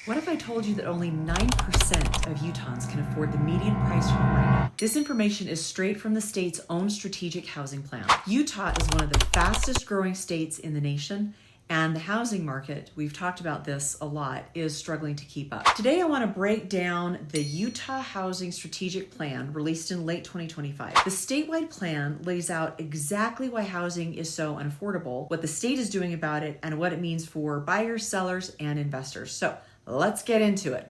What if I told you that only 9% of Utahns can afford the median price home right now? This information is straight from the state's own strategic housing plan. Utah is one of the fastest growing states in the nation, and the housing market, we've talked about this a lot, is struggling to keep up. Today, I want to break down the Utah Housing Strategic Plan released in late 2025. The statewide plan lays out exactly why housing is so unaffordable, what the state is doing about it, and what it means for buyers, sellers, and investors. So let's get into it.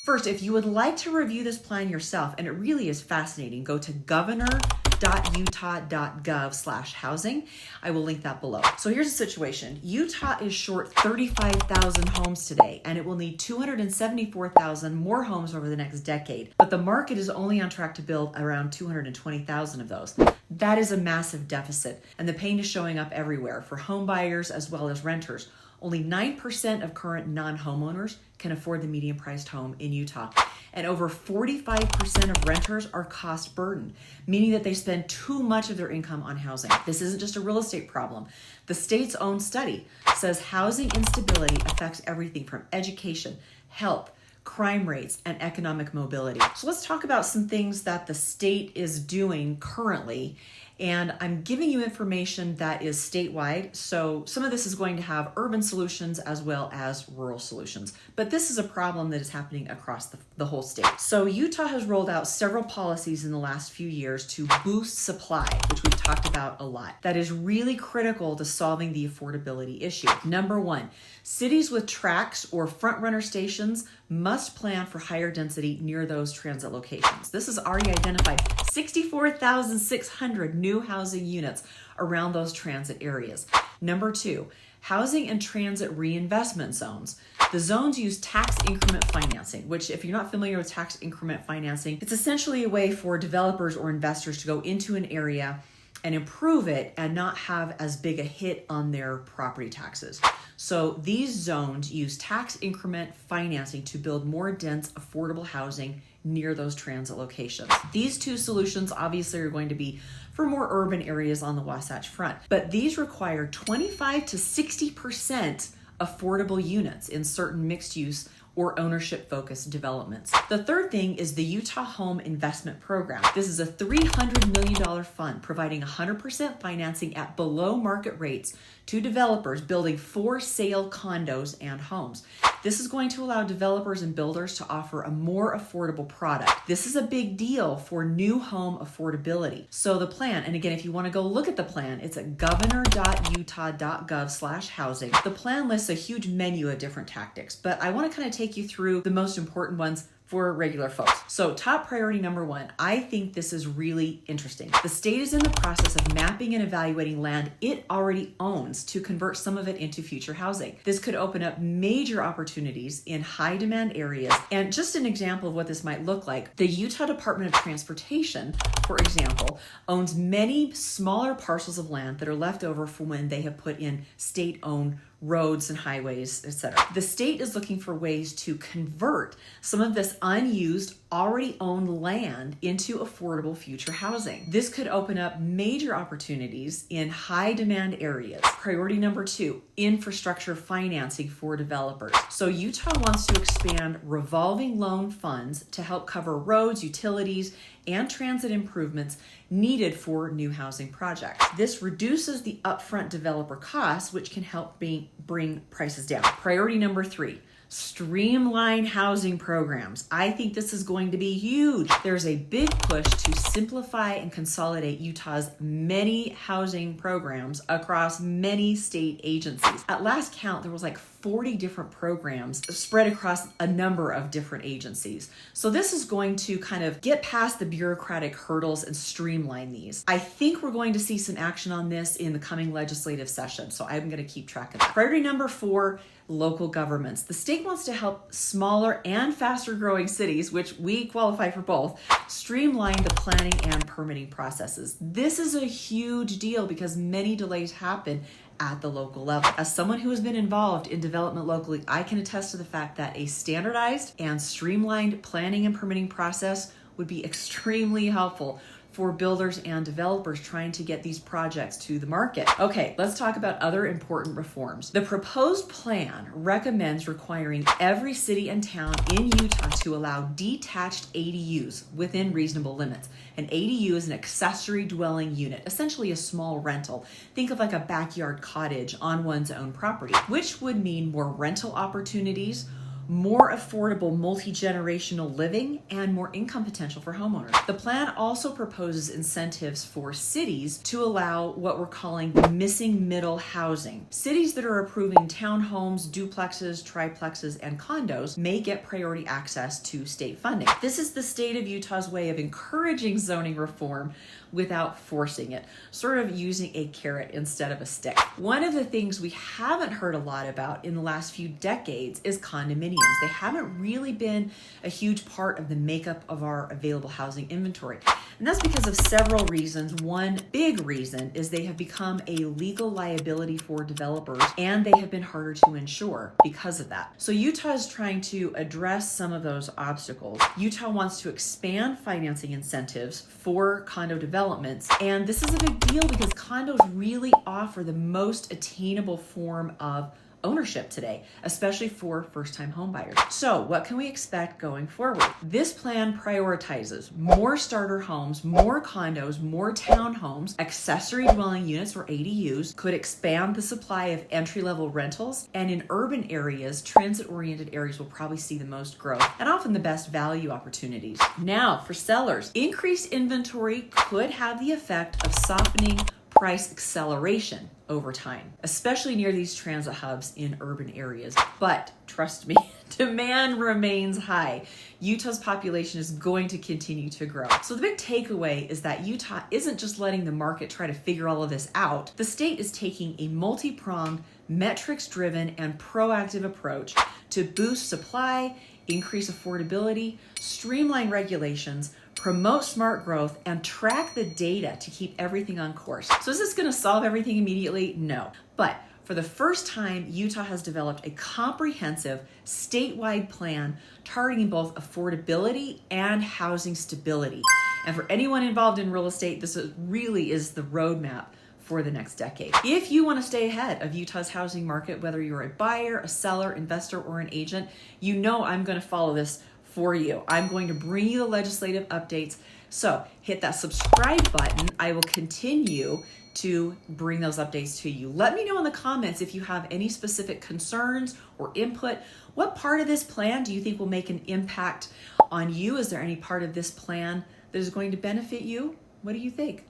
First, if you would like to review this plan yourself, and it really is fascinating, go to governor.utah.gov/housing. I will link that below. So here's the situation. Utah is short 35,000 homes today, and it will need 274,000 more homes over the next decade. But the market is only on track to build around 220,000 of those. That is a massive deficit, and the pain is showing up everywhere for home buyers as well as renters. Only 9% of current non-homeowners can afford the median-priced home in Utah. And over 45% of renters are cost burdened, meaning that they spend too much of their income on housing. This isn't just a real estate problem. The state's own study says housing instability affects everything from education, health, crime rates, and economic mobility. So let's talk about some things that the state is doing currently. And I'm giving you information that is statewide. So some of this is going to have urban solutions as well as rural solutions. But this is a problem that is happening across the whole state. So Utah has rolled out several policies in the last few years to boost supply, which we've talked about a lot. That is really critical to solving the affordability issue. Number one, cities with tracks or front-runner stations must plan for higher density near those transit locations. This has already identified 64,600 new housing units around those transit areas. Number two, housing and transit reinvestment zones. The zones use tax increment financing, which if you're not familiar with tax increment financing, it's essentially a way for developers or investors to go into an area and improve it and not have as big a hit on their property taxes. So these zones use tax increment financing to build more dense, affordable housing near those transit locations. These two solutions obviously are going to be for more urban areas on the Wasatch Front, but these require 25 to 60% affordable units in certain mixed use or ownership-focused developments. The third thing is the Utah Home Investment Program. This is a $300 million fund providing 100% financing at below market rates to developers building for-sale condos and homes. This is going to allow developers and builders to offer a more affordable product. This is a big deal for new home affordability. So the plan, and again, if you want to go look at the plan, it's at governor.utah.gov/housing. The plan lists a huge menu of different tactics, but I want to kind of take you through the most important ones for regular folks. So top priority number one, I think this is really interesting. The state is in the process of mapping and evaluating land it already owns to convert some of it into future housing. This could open up major opportunities in high demand areas. And just an example of what this might look like, the Utah Department of Transportation, for example, owns many smaller parcels of land that are left over from when they have put in state-owned roads and highways, etc. The state is looking for ways to convert some of this unused, already owned land into affordable future housing. This could open up major opportunities in high demand areas. Priority number two, infrastructure financing for developers. So Utah wants to expand revolving loan funds to help cover roads, utilities, and transit improvements needed for new housing projects. This reduces the upfront developer costs, which can help bring prices down. Priority number three, streamline housing programs. I think this is going to be huge. There's a big push to simplify and consolidate Utah's many housing programs across many state agencies. At last count, there was like 40 different programs spread across a number of different agencies. So this is going to kind of get past the bureaucratic hurdles and streamline these. I think we're going to see some action on this in the coming legislative session, so I'm going to keep track of that. Priority number four, local governments. The state wants to help smaller and faster growing cities, which we qualify for both, streamline the planning and permitting processes. This is a huge deal because many delays happen at the local level. As someone who has been involved in development locally, I can attest to the fact that a standardized and streamlined planning and permitting process would be extremely helpful for builders and developers trying to get these projects to the market. Okay, let's talk about other important reforms. The proposed plan recommends requiring every city and town in Utah to allow detached ADUs within reasonable limits. An ADU is an accessory dwelling unit, essentially a small rental. Think of like a backyard cottage on one's own property, which would mean more rental opportunities, more affordable multi-generational living, and more income potential for homeowners. The plan also proposes incentives for cities to allow what we're calling the missing middle housing. Cities that are approving townhomes, duplexes, triplexes, and condos may get priority access to state funding. This is the state of Utah's way of encouraging zoning reform without forcing it, sort of using a carrot instead of a stick. One of the things we haven't heard a lot about in the last few decades is condominiums. They haven't really been a huge part of the makeup of our available housing inventory. And that's because of several reasons. One big reason is they have become a legal liability for developers, and they have been harder to insure because of that. So Utah is trying to address some of those obstacles. Utah wants to expand financing incentives for condo developments, and this is a big deal because condos really offer the most attainable form of ownership today, especially for first-time homebuyers. So what can we expect going forward? This plan prioritizes more starter homes, more condos, more townhomes, accessory dwelling units or ADUs, could expand the supply of entry-level rentals, and in urban areas, transit-oriented areas will probably see the most growth and often the best value opportunities. Now, for sellers, increased inventory could have the effect of softening price acceleration over time, especially near these transit hubs in urban areas. But trust me, demand remains high. Utah's population is going to continue to grow. So the big takeaway is that Utah isn't just letting the market try to figure all of this out. The state is taking a multi-pronged, metrics-driven, and proactive approach to boost supply, increase affordability, streamline regulations, promote smart growth, and track the data to keep everything on course. So is this going to solve everything immediately? No. But for the first time, Utah has developed a comprehensive statewide plan targeting both affordability and housing stability. And for anyone involved in real estate, this really is the roadmap for the next decade. If you want to stay ahead of Utah's housing market, whether you're a buyer, a seller, investor, or an agent, you know I'm going to follow this for you. I'm going to bring you the legislative updates. So hit that subscribe button. I will continue to bring those updates to you. Let me know in the comments if you have any specific concerns or input. What part of this plan do you think will make an impact on you? Is there any part of this plan that is going to benefit you? What do you think?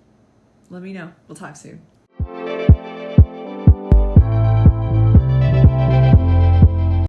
Let me know. We'll talk soon.